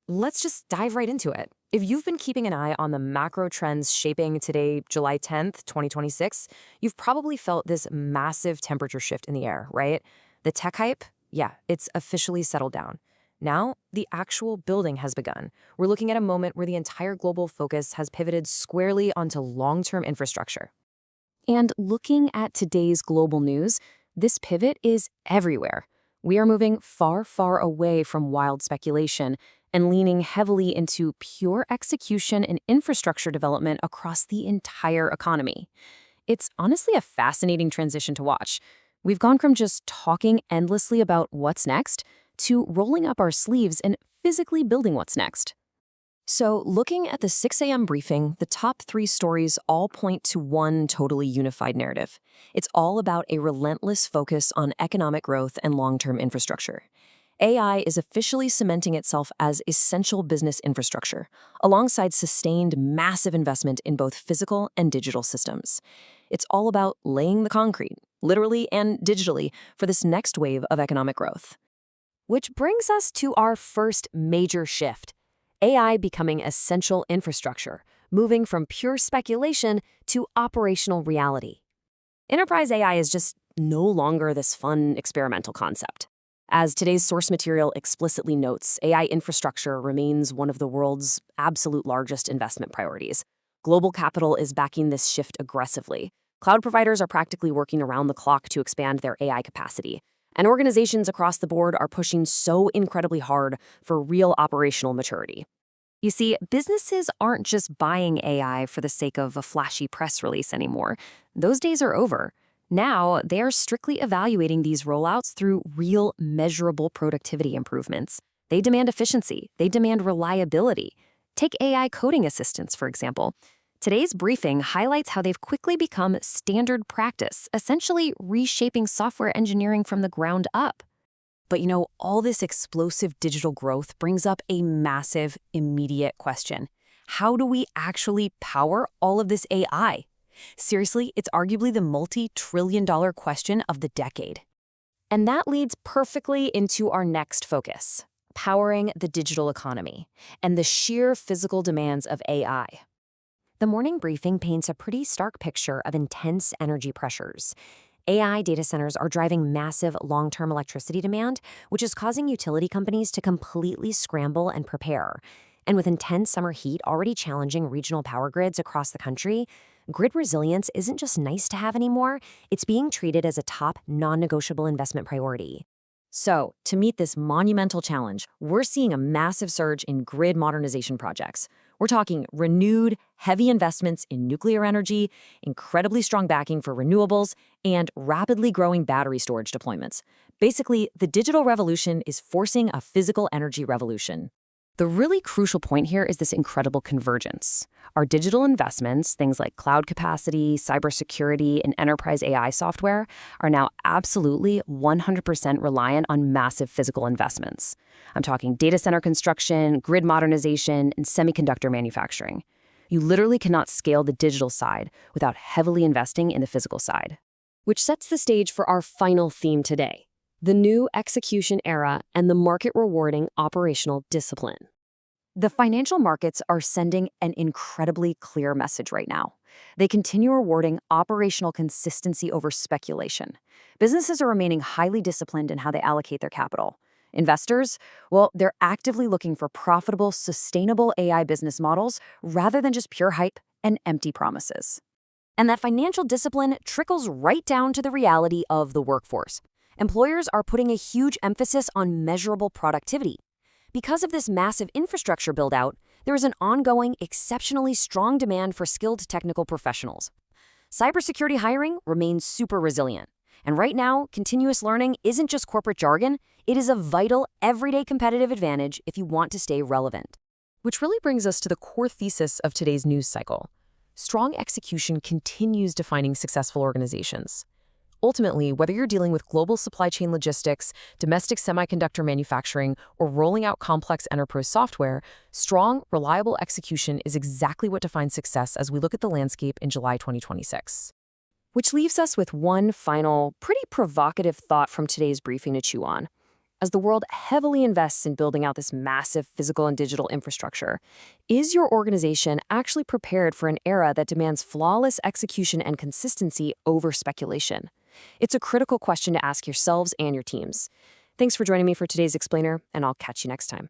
Let's just dive right into it. If you've been keeping an eye on the macro trends shaping today, July 10th, 2026, you've probably felt this massive temperature shift in the air, right? The tech hype, yeah, it's officially settled down. Now, the actual building has begun. We're looking at a moment where the entire global focus has pivoted squarely onto long-term infrastructure. And looking at today's global news, this pivot is everywhere. We are moving far, far away from wild speculation and leaning heavily into pure execution and infrastructure development across the entire economy. It's honestly a fascinating transition to watch. We've gone from just talking endlessly about what's next to rolling up our sleeves and physically building what's next. So, looking at the 6 a.m. briefing, the top 3 stories all point to one totally unified narrative. It's all about a relentless focus on economic growth and long-term infrastructure. AI is officially cementing itself as essential business infrastructure, alongside sustained massive investment in both physical and digital systems. It's all about laying the concrete, literally and digitally, for this next wave of economic growth. Which brings us to our first major shift. AI becoming essential infrastructure, moving from pure speculation to operational reality. Enterprise AI is just no longer this fun experimental concept. As today's source material explicitly notes, AI infrastructure remains one of the world's absolute largest investment priorities. Global capital is backing this shift aggressively. Cloud providers are practically working around the clock to expand their AI capacity. And organizations across the board are pushing so incredibly hard for real operational maturity. You see, businesses aren't just buying AI for the sake of a flashy press release anymore. Those days are over. Now, they are strictly evaluating these rollouts through real, measurable productivity improvements. They demand efficiency. They demand reliability. Take AI coding assistants, for example. Today's briefing highlights how they've quickly become standard practice, essentially reshaping software engineering from the ground up. But all this explosive digital growth brings up a massive, immediate question. How do we actually power all of this AI? Seriously, it's arguably the multi-trillion-dollar question of the decade. And that leads perfectly into our next focus, powering the digital economy and the sheer physical demands of AI. The morning briefing paints a pretty stark picture of intense energy pressures. AI data centers are driving massive long-term electricity demand, which is causing utility companies to completely scramble and prepare. And with intense summer heat already challenging regional power grids across the country, grid resilience isn't just nice to have anymore, it's being treated as a top non-negotiable investment priority. So, to meet this monumental challenge, we're seeing a massive surge in grid modernization projects. We're talking renewed, heavy investments in nuclear energy, incredibly strong backing for renewables, and rapidly growing battery storage deployments. Basically, the digital revolution is forcing a physical energy revolution. The really crucial point here is this incredible convergence. Our digital investments, things like cloud capacity, cybersecurity, and enterprise AI software, are now absolutely 100% reliant on massive physical investments. I'm talking data center construction, grid modernization, and semiconductor manufacturing. You literally cannot scale the digital side without heavily investing in the physical side. Which sets the stage for our final theme today: the new execution era and the market-rewarding operational discipline. The financial markets are sending an incredibly clear message right now. They continue rewarding operational consistency over speculation. Businesses are remaining highly disciplined in how they allocate their capital. Investors, well, they're actively looking for profitable, sustainable AI business models rather than just pure hype and empty promises. And that financial discipline trickles right down to the reality of the workforce. Employers are putting a huge emphasis on measurable productivity. Because of this massive infrastructure build-out, there is an ongoing, exceptionally strong demand for skilled technical professionals. Cybersecurity hiring remains super resilient. And right now, continuous learning isn't just corporate jargon, it is a vital, everyday competitive advantage if you want to stay relevant. Which really brings us to the core thesis of today's news cycle. Strong execution continues defining successful organizations. Ultimately, whether you're dealing with global supply chain logistics, domestic semiconductor manufacturing, or rolling out complex enterprise software, strong, reliable execution is exactly what defines success as we look at the landscape in July 2026. Which leaves us with one final, pretty provocative thought from today's briefing to chew on. As the world heavily invests in building out this massive physical and digital infrastructure, is your organization actually prepared for an era that demands flawless execution and consistency over speculation? It's a critical question to ask yourselves and your teams. Thanks for joining me for today's explainer, and I'll catch you next time.